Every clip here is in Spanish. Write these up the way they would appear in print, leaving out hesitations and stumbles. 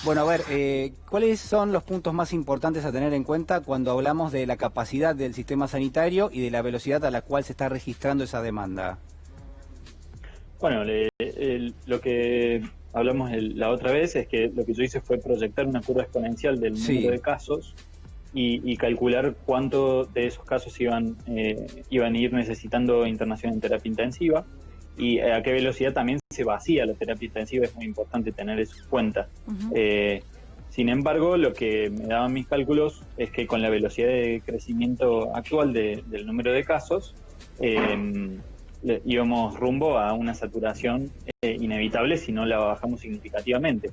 Bueno, a ver, ¿cuáles son los puntos más importantes a tener en cuenta cuando hablamos de la capacidad del sistema sanitario y de la velocidad a la cual se está registrando esa demanda? Bueno, lo que hablamos la otra vez es que lo que yo hice fue proyectar una curva exponencial del número de casos y calcular cuánto de esos casos iban a ir necesitando internación en terapia intensiva y a qué velocidad también se vacía la terapia intensiva. Es muy importante tener eso en cuenta. Sin embargo, lo que me daban mis cálculos es que con la velocidad de crecimiento actual del número de casos, íbamos rumbo a una saturación inevitable si no la bajamos significativamente.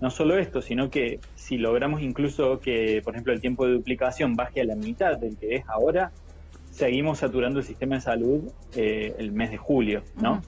No solo esto, sino que si logramos incluso que, por ejemplo, el tiempo de duplicación baje a la mitad del que es ahora, seguimos saturando el sistema de salud el mes de julio, ¿no?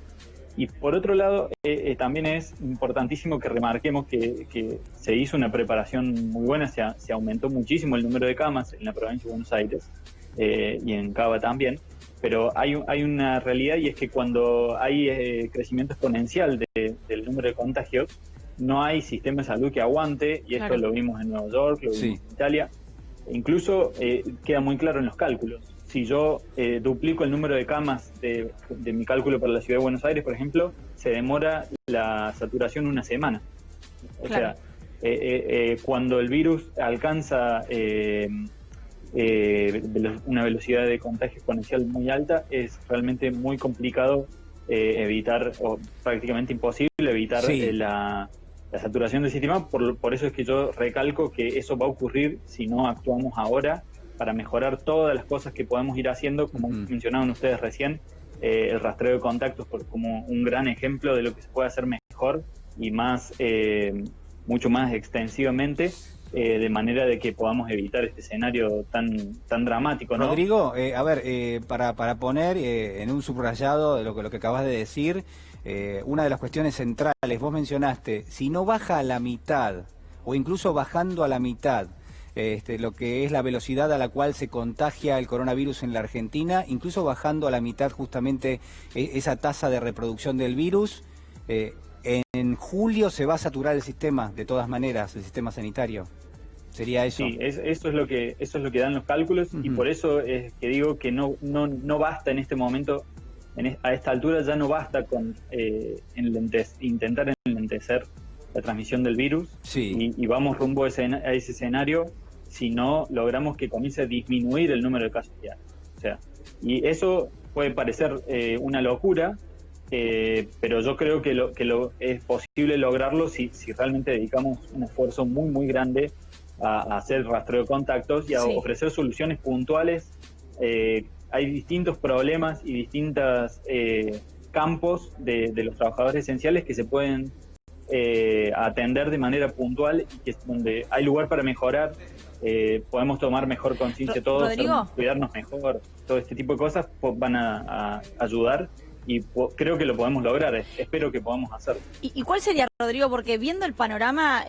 Y por otro lado, también es importantísimo que remarquemos que se hizo una preparación muy buena, se aumentó muchísimo el número de camas en la provincia de Buenos Aires y en Cava también, pero hay una realidad, y es que cuando hay crecimiento exponencial del número de contagios, no hay sistema de salud que aguante, y esto lo vimos en Nueva York, lo vimos en Italia, incluso queda muy claro en los cálculos. Si yo duplico el número de camas de mi cálculo para la ciudad de Buenos Aires, por ejemplo, se demora la saturación una semana. O sea, cuando el virus alcanza una velocidad de contagio exponencial muy alta, es realmente muy complicado evitar, o prácticamente imposible evitar la saturación del sistema. Por eso es que yo recalco que eso va a ocurrir si no actuamos ahora, para mejorar todas las cosas que podemos ir haciendo, como mencionaban ustedes recién, el rastreo de contactos como un gran ejemplo de lo que se puede hacer mejor y más, mucho más extensivamente, de manera de que podamos evitar este escenario tan dramático, ¿no? Rodrigo, a ver, para poner en un subrayado de lo que acabas de decir, una de las cuestiones centrales, vos mencionaste, si no baja a la mitad, o incluso bajando a la mitad, lo que es la velocidad a la cual se contagia el coronavirus en la Argentina, incluso bajando a la mitad justamente esa tasa de reproducción del virus, en julio se va a saturar el sistema, de todas maneras, el sistema sanitario. ¿Sería eso? Sí, eso es lo que dan los cálculos, y por eso es que digo que no basta en este momento, a esta altura ya no basta con intentar enlentecer la transmisión del virus, y vamos rumbo a ese escenario si no logramos que comience a disminuir el número de casos diarios. O sea, y eso puede parecer una locura, pero yo creo que es posible lograrlo si realmente dedicamos un esfuerzo muy, muy grande a hacer rastreo de contactos y a ofrecer soluciones puntuales. Hay distintos problemas y distintos campos de los trabajadores esenciales que se pueden atender de manera puntual, y que donde hay lugar para mejorar. Podemos tomar mejor conciencia todos, cuidarnos mejor, todo este tipo de cosas van a ayudar, y creo que lo podemos lograr. Espero que podamos hacerlo. ¿Y cuál sería, Rodrigo? Porque viendo el panorama,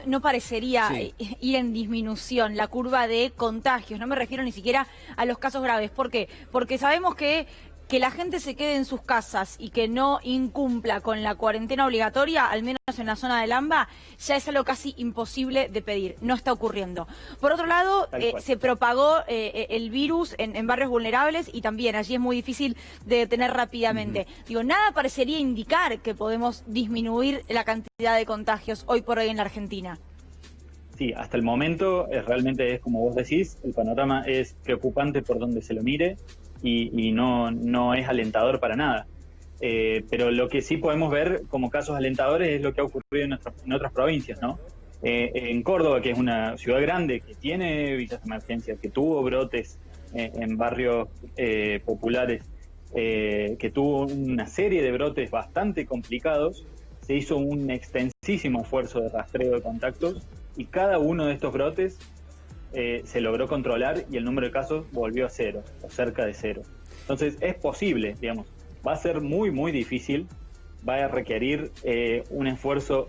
no parecería ir en disminución la curva de contagios. No me refiero ni siquiera a los casos graves. ¿Por qué? Porque sabemos que la gente se quede en sus casas y que no incumpla con la cuarentena obligatoria, al menos en la zona del AMBA, ya es algo casi imposible de pedir. No está ocurriendo. Por otro lado, se propagó el virus en barrios vulnerables, y también allí es muy difícil de detener rápidamente. Digo, nada parecería indicar que podemos disminuir la cantidad de contagios hoy por hoy en la Argentina. Sí, hasta el momento realmente es como vos decís, el panorama es preocupante por donde se lo mire, y no es alentador para nada. Pero lo que sí podemos ver como casos alentadores es lo que ha ocurrido en otras provincias, ¿no? En Córdoba, que es una ciudad grande, que tiene villas de emergencia, que tuvo brotes en barrios populares, que tuvo una serie de brotes bastante complicados, se hizo un extensísimo esfuerzo de rastreo de contactos, y cada uno de estos brotes se logró controlar, y el número de casos volvió a cero, o cerca de cero. Entonces es posible, digamos. Va a ser muy, muy difícil, va a requerir un esfuerzo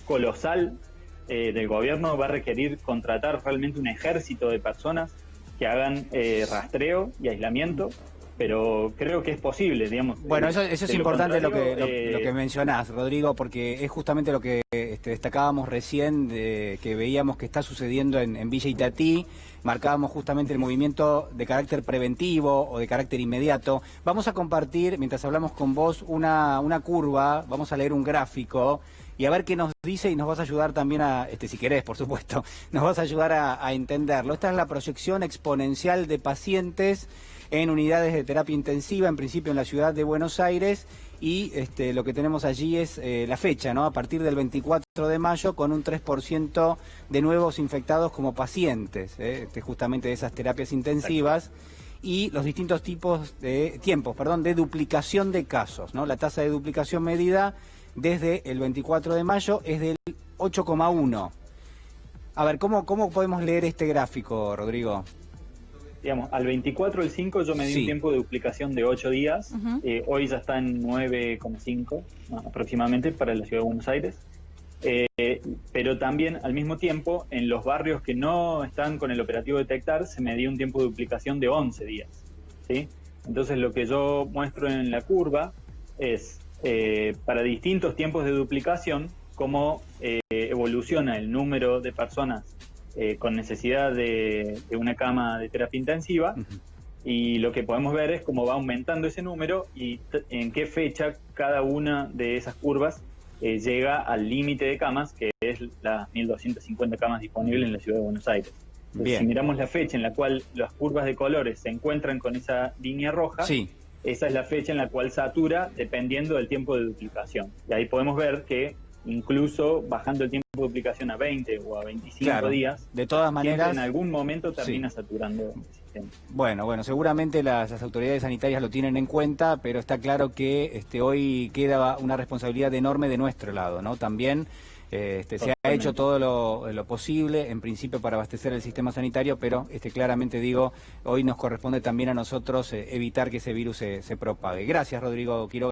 colosal del gobierno, va a requerir contratar realmente un ejército de personas que hagan rastreo y aislamiento, pero creo que es posible, digamos. Bueno, eso es De importante lo contrario, que mencionás, Rodrigo, porque es justamente lo que destacábamos recién, que veíamos que está sucediendo en Villa Itatí. Marcábamos justamente el movimiento de carácter preventivo o de carácter inmediato. Vamos a compartir, mientras hablamos con vos, una curva, vamos a leer un gráfico y a ver qué nos dice, y nos vas a ayudar también a, si querés, por supuesto, nos vas a ayudar a entenderlo. Esta es la proyección exponencial de pacientes en unidades de terapia intensiva, en principio en la ciudad de Buenos Aires, y lo que tenemos allí es la fecha, ¿no? A partir del 24 de mayo, con un 3% de nuevos infectados como pacientes, justamente de esas terapias intensivas. Y los distintos tiempos de duplicación de casos, ¿no? La tasa de duplicación medida desde el 24 de mayo es del 8,1. A ver, ¿cómo podemos leer este gráfico, Rodrigo? Digamos, al 24 del 5 yo me di un tiempo de duplicación de 8 días. Hoy ya está en 9,5 aproximadamente para la ciudad de Buenos Aires. Pero también al mismo tiempo en los barrios que no están con el operativo Detectar se me dio un tiempo de duplicación de 11 días, ¿sí? Entonces lo que yo muestro en la curva es para distintos tiempos de duplicación cómo evoluciona el número de personas con necesidad de una cama de terapia intensiva. Y lo que podemos ver es cómo va aumentando ese número y en qué fecha cada una de esas curvas llega al límite de camas, que es las 1.250 camas disponibles en la ciudad de Buenos Aires. Entonces, si miramos la fecha en la cual las curvas de colores se encuentran con esa línea roja, esa es la fecha en la cual satura dependiendo del tiempo de duplicación. Y ahí podemos ver que incluso bajando el tiempo de duplicación a 20 o a 25 días, de todas maneras, en algún momento termina saturando el sistema. Bueno, seguramente las autoridades sanitarias lo tienen en cuenta, pero está claro que hoy queda una responsabilidad enorme de nuestro lado, ¿no? También se ha hecho todo lo posible, en principio, para abastecer el sistema sanitario, pero claramente digo, hoy nos corresponde también a nosotros evitar que ese virus se propague. Gracias, Rodrigo Quiroga.